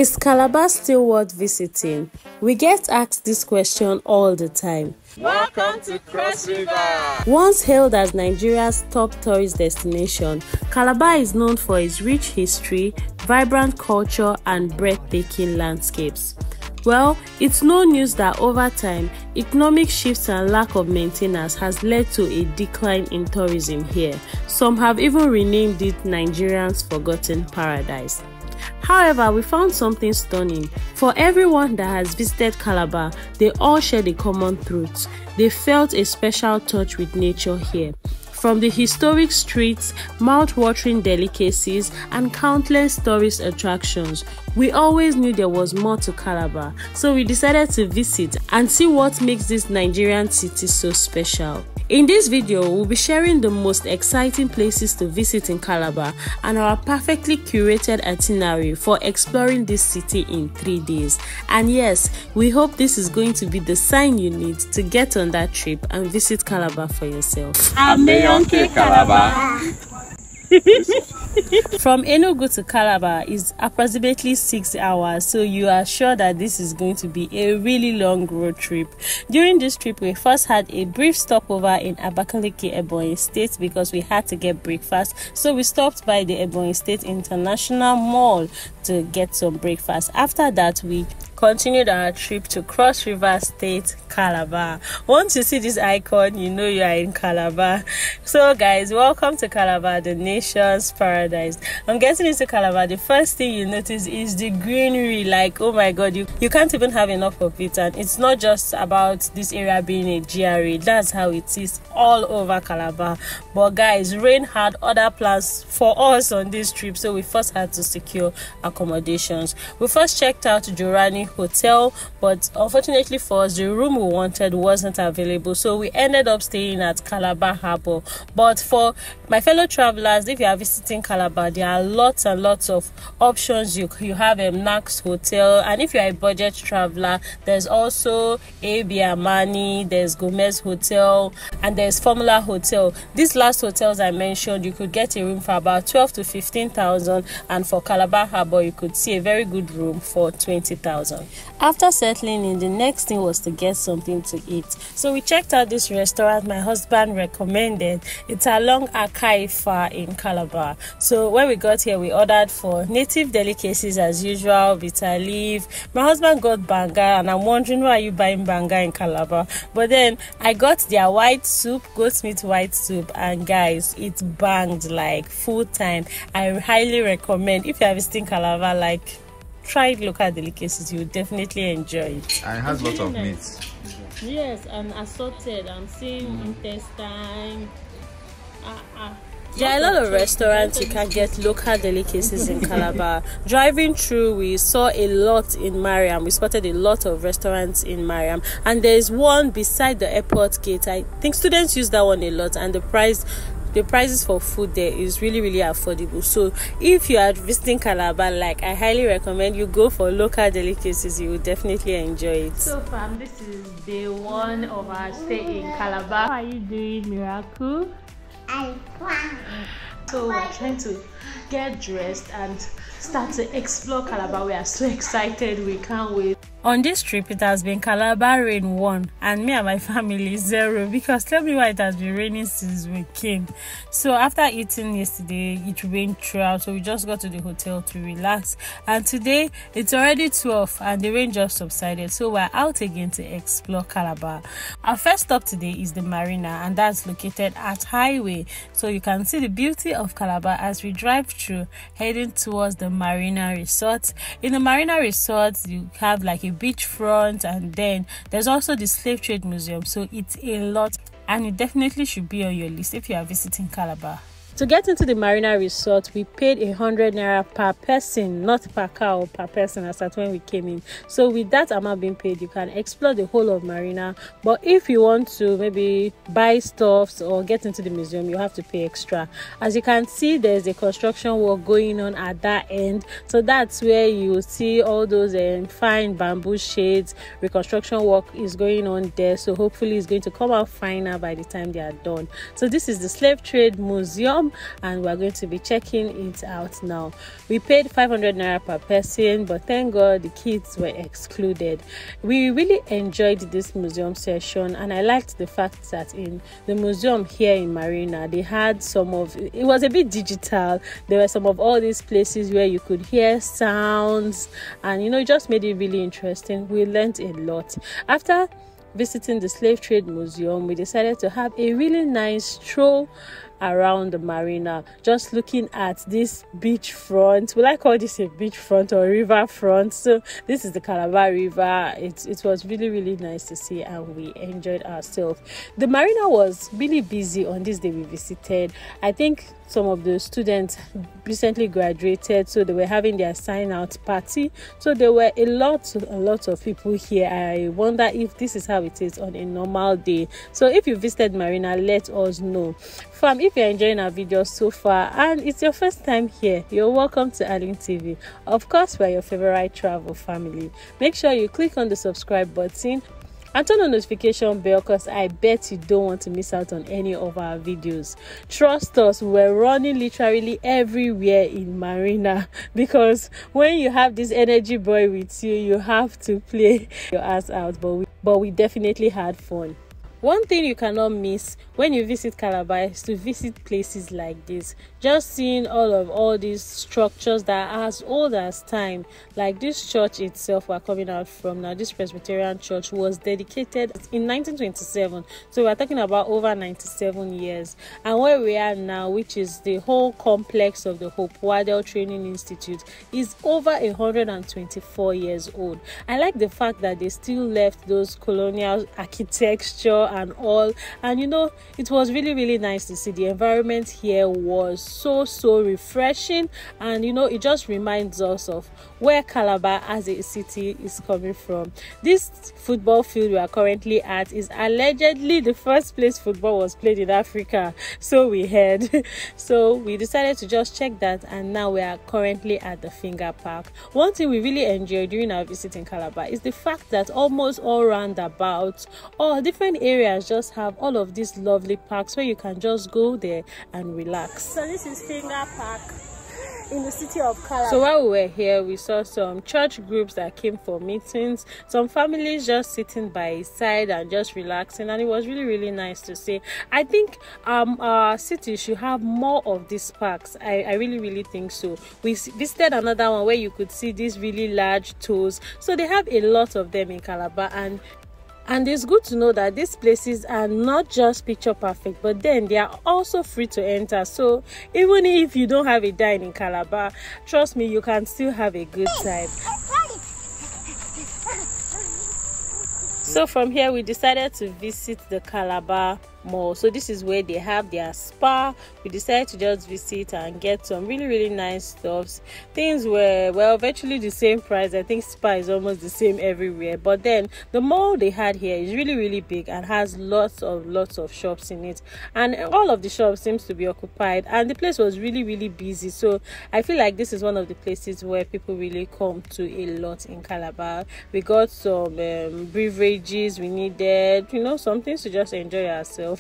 Is Calabar still worth visiting? We get asked this question all the time. Welcome to Cross River! Once hailed as Nigeria's top tourist destination, Calabar is known for its rich history, vibrant culture, and breathtaking landscapes. Well, it's no news that over time, economic shifts and lack of maintenance has led to a decline in tourism here. Some have even renamed it Nigeria's forgotten paradise. However, we found something stunning. For everyone that has visited Calabar, they all shared a common truth. They felt a special touch with nature here. From the historic streets, mouth-watering delicacies, and countless tourist attractions, we always knew there was more to Calabar, so we decided to visit and see what makes this Nigerian city so special. In this video, we'll be sharing the most exciting places to visit in Calabar and our perfectly curated itinerary for exploring this city in 3 days. And yes, we hope this is going to be the sign you need to get on that trip and visit Calabar for yourself. Calabar. From Enugu to Calabar is approximately 6 hours, so you are sure that this is going to be a really long road trip. During this trip, we first had a brief stopover in Abakaliki, Ebonyi State, because we had to get breakfast. So we stopped by the Ebonyi State International Mall to get some breakfast. After that, we continued our trip to Cross River State, Calabar. Once you see this icon, you know you are in Calabar. So guys, welcome to Calabar, the nation's paradise. I'm getting into Calabar. The first thing you notice is the greenery. Like, oh my god, you can't even have enough of it. And it's not just about this area being a GRA. That's how it is all over Calabar. But guys, rain had other plans for us on this trip, so we first had to secure accommodations. We first checked out Jorani Hotel, but unfortunately for us, the room we wanted wasn't available, so we ended up staying at Calabar Harbour. But for my fellow travelers, if you are visiting Calabar, there are lots and lots of options. You have a Nax Hotel, and if you are a budget traveler, there's also AB Amani, there's Gomez Hotel, and there's Formula Hotel. These last hotels I mentioned, you could get a room for about 12 to 15,000, and for Calabar Harbour, you could see a very good room for 20,000. After settling in, the next thing was to get something to eat. So we checked out this restaurant my husband recommended. It's along Akaifa in Calabar. So when we got here, we ordered for native delicacies as usual, bitter leaf. My husband got banga, and I'm wondering, why are you buying banga in Calabar? But then I got their white soup, goat meat white soup, and guys, it banged like full time. I highly recommend, if you are visiting Calabar, like, try local delicacies. You will definitely enjoy it. And it has lots of meat. Yes, and assorted. I'm seeing intestine. There are a lot of restaurants you can get local delicacies in Calabar. Driving through, we saw a lot in Mariam. We spotted a lot of restaurants in Mariam, and there is one beside the airport gate. I think students use that one a lot, and the prices for food there is really affordable. So if you are visiting Calabar, like, I highly recommend you go for local delicacies. You will definitely enjoy it. So fam, this is day 1 of our stay in Calabar. How are you doing, Miracle? I'm fine. So we're trying to get dressed and start to explore Calabar. We are so excited, we can't wait. On this trip, it has been Calabar rain 1, and me and my family 0, because tell me why it has been raining since we came. So after eating yesterday, it rained throughout, so we just got to the hotel to relax. And today, it's already 12, and the rain just subsided, so we're out again to explore Calabar. Our first stop today is the Marina, and that's located at Highway. So you can see the beauty of Calabar as we drive through, heading towards the Marina Resort. In the Marina Resort, you have like a beachfront, and then there's also the slave trade museum, so it's a lot, and it definitely should be on your list if you are visiting Calabar. To get into the Marina Resort, we paid 100 naira per person, not per car, per person, as at when we came in. So with that amount being paid, you can explore the whole of Marina. But if you want to maybe buy stuffs or get into the museum, you have to pay extra. As you can see, there's a construction work going on at that end. So that's where you see all those fine bamboo shades. Reconstruction work is going on there. So hopefully it's going to come out finer by the time they are done. So this is the Slave Trade Museum. museum, and we're going to be checking it out now. We paid 500 naira per person, but thank God the kids were excluded. We really enjoyed this museum session, and I liked the fact that in the museum here in Marina, they had it was a bit digital. There were some of all these places where you could hear sounds, and it just made it really interesting. We learned a lot. After visiting the slave trade museum, we decided to have a really nice stroll around the marina, just looking at this beach front. Will I call this a beach front or river front? So this is the Calabar River. It was really, really nice to see, and we enjoyed ourselves. The marina was really busy on this day we visited. I think some of the students recently graduated, so they were having their sign out party, so there were a lot of people here. I wonder if this is how it is on a normal day. So if you visited Marina, let us know. Fam, if you're enjoying our videos so far and it's your first time here, you're welcome to Arlin TV. Of course, we're your favorite travel family. Make sure you click on the subscribe button and turn on the notification bell, because I bet you don't want to miss out on any of our videos. Trust us, we're running literally everywhere in Marina, because when you have this energy boy with you, you have to play your ass out. But we definitely had fun. One thing you cannot miss when you visit Calabar is to visit places like this. Just seeing all these structures that are as old as time, like this church itself we're coming out from now. This Presbyterian church was dedicated in 1927, so we're talking about over 97 years. And where we are now, which is the whole complex of the Hope Wadell Training Institute, is over 124 years old. I like the fact that they still left those colonial architecture and all, and it was really, really nice to see. The environment here was so refreshing, and it just reminds us of where Calabar as a city is coming from. This football field we are currently at is allegedly the first place football was played in Africa, so we heard. So we decided to just check that, and now we are currently at the Finger Park. One thing we really enjoyed during our visit in Calabar is the fact that almost all round about all different areas just have all of these lovely parks where you can just go there and relax. So this is Finger Park in the city of Calabar. So while we were here, we saw some church groups that came for meetings, some families just sitting by his side and just relaxing, and it was really, really nice to see. I think our city should have more of these parks. I really, really think so. We visited another one where you could see these really large toes, so they have a lot of them in Calabar, and it's good to know that these places are not just picture perfect, but then they are also free to enter. So even if you don't have a dine in Calabar, trust me, you can still have a good time. So from here, we decided to visit the Calabar Mall. So this is where they have their Spar. We decided to just visit and get some really, really nice stuffs. Things were, well, virtually the same price. I think Spar is almost the same everywhere, but then the mall they had here is really, really big and has lots of shops in it, and all of the shops seems to be occupied, and the place was really, really busy. So I feel like this is one of the places where people really come to a lot in Calabar. We got some beverages we needed, some things to just enjoy ourselves,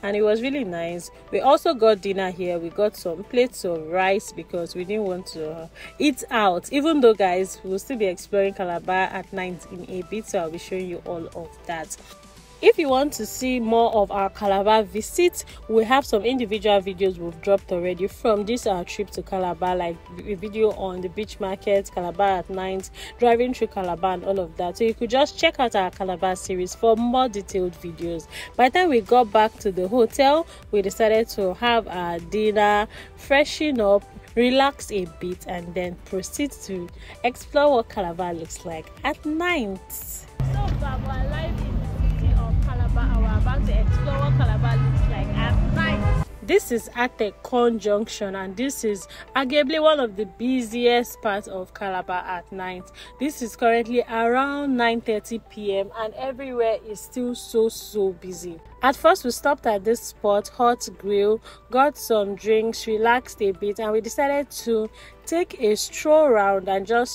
and it was really nice. We also got dinner here. We got some plates of rice because we didn't want to eat out, even though, guys, we'll still be exploring Calabar at night in a bit, so I'll be showing you all of that. If you want to see more of our Calabar visits, we have some individual videos we've dropped already from this our trip to Calabar, like a video on the beach market, Calabar at night, driving through Calabar and all of that. So you could just check out our Calabar series for more detailed videos. By the time we got back to the hotel, we decided to have our dinner, freshen up, relax a bit, and then proceed to explore what Calabar looks like at night. So far, we're live in Calabar, and we're about to explore what Calabar looks like at night. This is at the conjunction, and this is arguably one of the busiest parts of Calabar at night. This is currently around 9:30 p.m. and everywhere is still so busy. At first, we stopped at this spot, Hot Grill, got some drinks, relaxed a bit, and we decided to take a stroll around and just,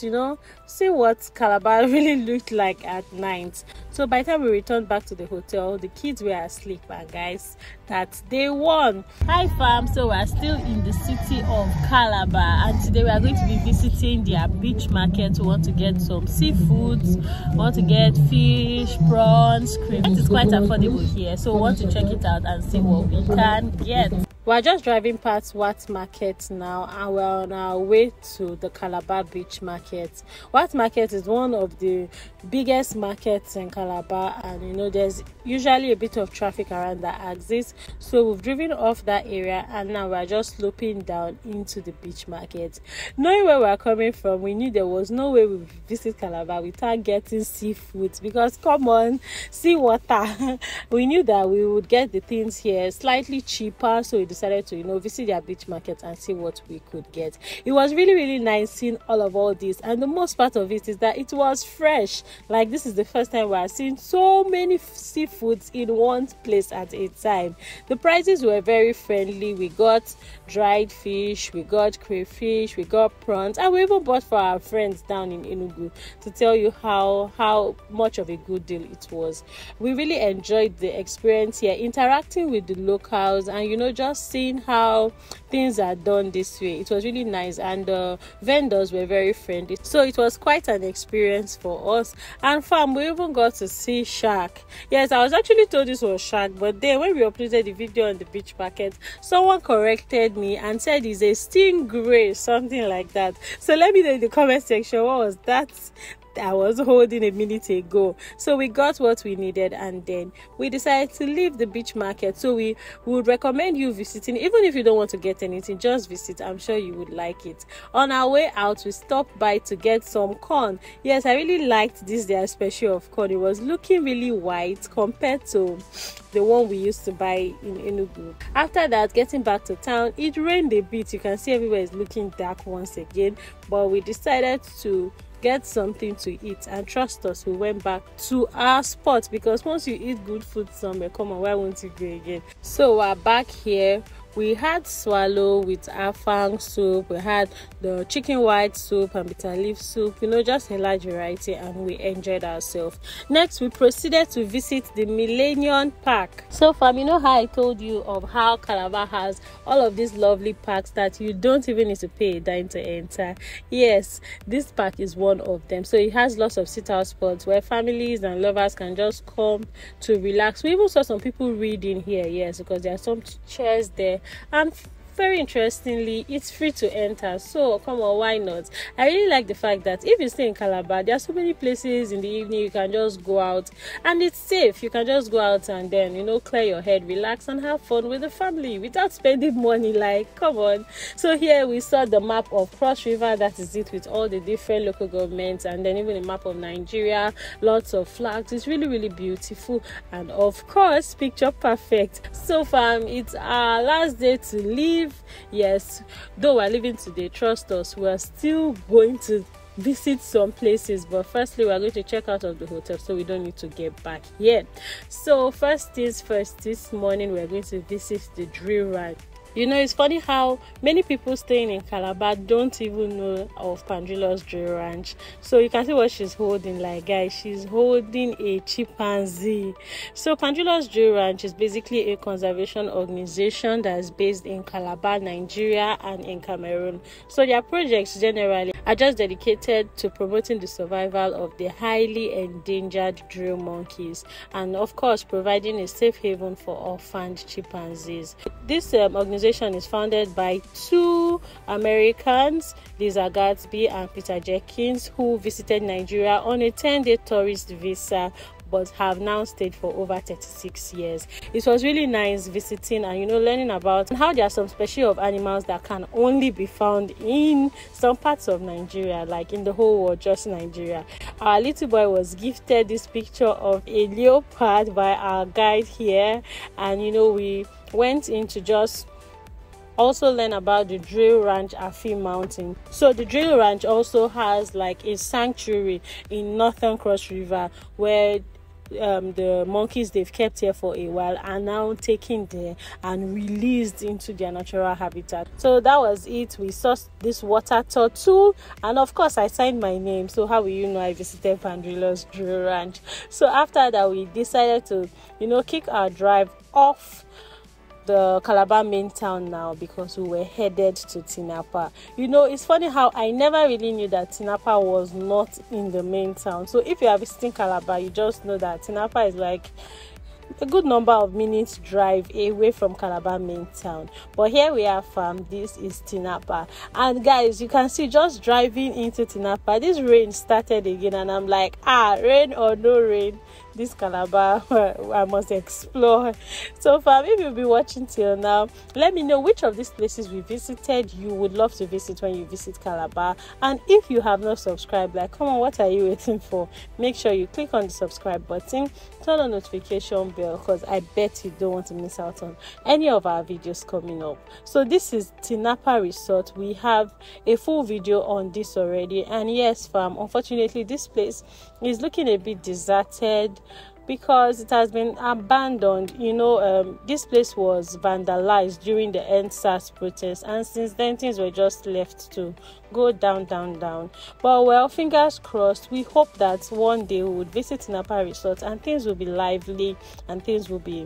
see what Calabar really looked like at night. So by the time we returned back to the hotel, the kids were asleep, and guys, that's day one. Hi fam, so we're still in the city of Calabar, and today we are going to be visiting their beach market. We want to get some seafoods, we want to get fish, prawns, shrimp. It's quite affordable here, so we want to check it out and see what we can get. We're just driving past Wat Market now, and we're on our way to the Calabar Beach Market. Wat Market is one of the biggest markets in Calabar, and there's usually a bit of traffic around that axis. So we've driven off that area, and now we're just sloping down into the beach market. Knowing where we're coming from, we knew there was no way we would visit Calabar without getting seafood, because come on, sea water. We knew that we would get the things here slightly cheaper, so we decided to visit their beach market and see what we could get. It was really nice seeing all this, and the most part of it is that it was fresh. Like, this is the first time we are seeing so many seafoods in one place at a time. The prices were very friendly. We got dried fish, we got crayfish, we got prawns, and we even bought for our friends down in Enugu, to tell you how much of a good deal it was. We really enjoyed the experience here, interacting with the locals, and just seeing how things are done this way. It was really nice, and the vendors were very friendly, so it was quite an experience for us. And fam, we even got to see shark. Yes, I was actually told this was shark, but then when we uploaded the video on the beach market, someone corrected me and said it's a stingray, something like that. So let me know in the comment section, what was that I was holding a minute ago. So we got what we needed, and then we decided to leave the beach market. So we would recommend you visiting. Even if you don't want to get anything, just visit. I'm sure you would like it. On our way out, we stopped by to get some corn. Yes, I really liked this their special of corn. It was looking really white compared to the one we used to buy in Enugu. After that, getting back to town, it rained a bit. You can see everywhere is looking dark once again, but we decided to get something to eat, and trust us, we went back to our spot, because once you eat good food somewhere, come on, why won't you go again? So we're back here. We had swallow with afang soup, we had the chicken white soup and bitter leaf soup, just a large variety, and we enjoyed ourselves. Next, we proceeded to visit the Millennium Park. So fam, how I told you of how Calabar has all of these lovely parks that you don't even need to pay a dime to enter. Yes, this park is one of them. So it has lots of sit-out spots where families and lovers can just come to relax. We even saw some people reading here, yes, because there are some chairs there. And very interestingly, it's free to enter, so come on, why not? I really like the fact that if you stay in Calabar, there are so many places in the evening you can just go out, and it's safe. You can just go out and then clear your head, relax, and have fun with the family without spending money. Like, come on. So here we saw the map of Cross River, that is it, with all the different local governments, and then even a map of Nigeria, lots of flags. It's really beautiful, and of course picture perfect. So fam, it's our last day to leave. Yes, though we're leaving today, trust us, we're still going to visit some places, but firstly we're going to check out of the hotel, so we don't need to get back yet. So first things first, this morning we're going to visit the drill ranch. It's funny how many people staying in Calabar don't even know of Pandrillus drill ranch. So you can see what she's holding. Like, guys, she's holding a chimpanzee. So Pandrillus drill ranch is basically a conservation organization that is based in Calabar, Nigeria, and in Cameroon. So their projects generally are just dedicated to promoting the survival of the highly endangered drill monkeys, and of course providing a safe haven for orphaned chimpanzees. This organization is founded by two Americans, Lisa Gatsby and Peter Jenkins, who visited Nigeria on a 10-day tourist visa, but have now stayed for over 36 years. It was really nice visiting and learning about how there are some species of animals that can only be found in some parts of Nigeria, like in the whole world, just Nigeria. Our little boy was gifted this picture of a leopard by our guide here, and we went in to just also learn about the drill ranch Afi Mountain. So the drill ranch also has like a sanctuary in northern Cross River where the monkeys they've kept here for a while are now taken there and released into their natural habitat. So that was it. We saw this water turtle, and of course I signed my name. So how will you know I visited Pandrillus Ranch? So after that, we decided to kick our drive off the Calabar main town now, because we were headed to Tinapa. It's funny how I never really knew that Tinapa was not in the main town. So if you are visiting Calabar, you just know that Tinapa is like a good number of minutes drive away from Calabar main town. But here we are, fam. This is Tinapa, and guys, you can see just driving into Tinapa, this rain started again, and I'm like, rain or no rain, this Calabar I must explore. So fam, if you've been watching till now, let me know which of these places we visited you would love to visit when you visit Calabar. And if you have not subscribed, like, come on, what are you waiting for? Make sure you click on the subscribe button, turn on notification bell, because I bet you don't want to miss out on any of our videos coming up. So this is Tinapa Resort. We have a full video on this already, and yes fam, unfortunately this place is looking a bit deserted because it has been abandoned. This place was vandalized during the EndSARS protest, and since then things were just left to go down. But well, fingers crossed, we hope that one day we would visit Tinapa Resort and things will be lively and things will be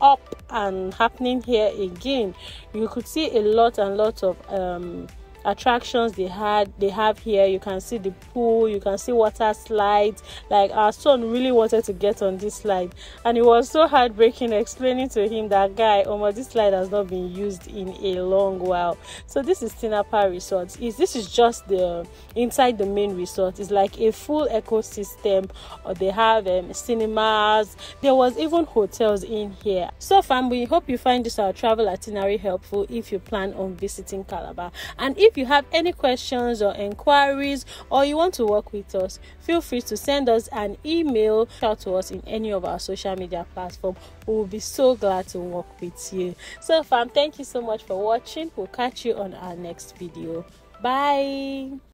up and happening here again. You could see a lot of attractions they have here. You can see the pool, you can see water slides. Like, our son really wanted to get on this slide, and it was so heartbreaking explaining to him that, guy, this slide has not been used in a long while. So this is Tinapa Resort. This is just the inside the main resort. It's like a full ecosystem. Or they have cinemas. There was even hotels in here. So fam, we hope you find this our travel itinerary helpful if you plan on visiting Calabar. And if you have any questions or inquiries, or you want to work with us, feel free to send us an email, shout to us in any of our social media platforms. We will be so glad to work with you. So fam, thank you so much for watching. We'll catch you on our next video. Bye.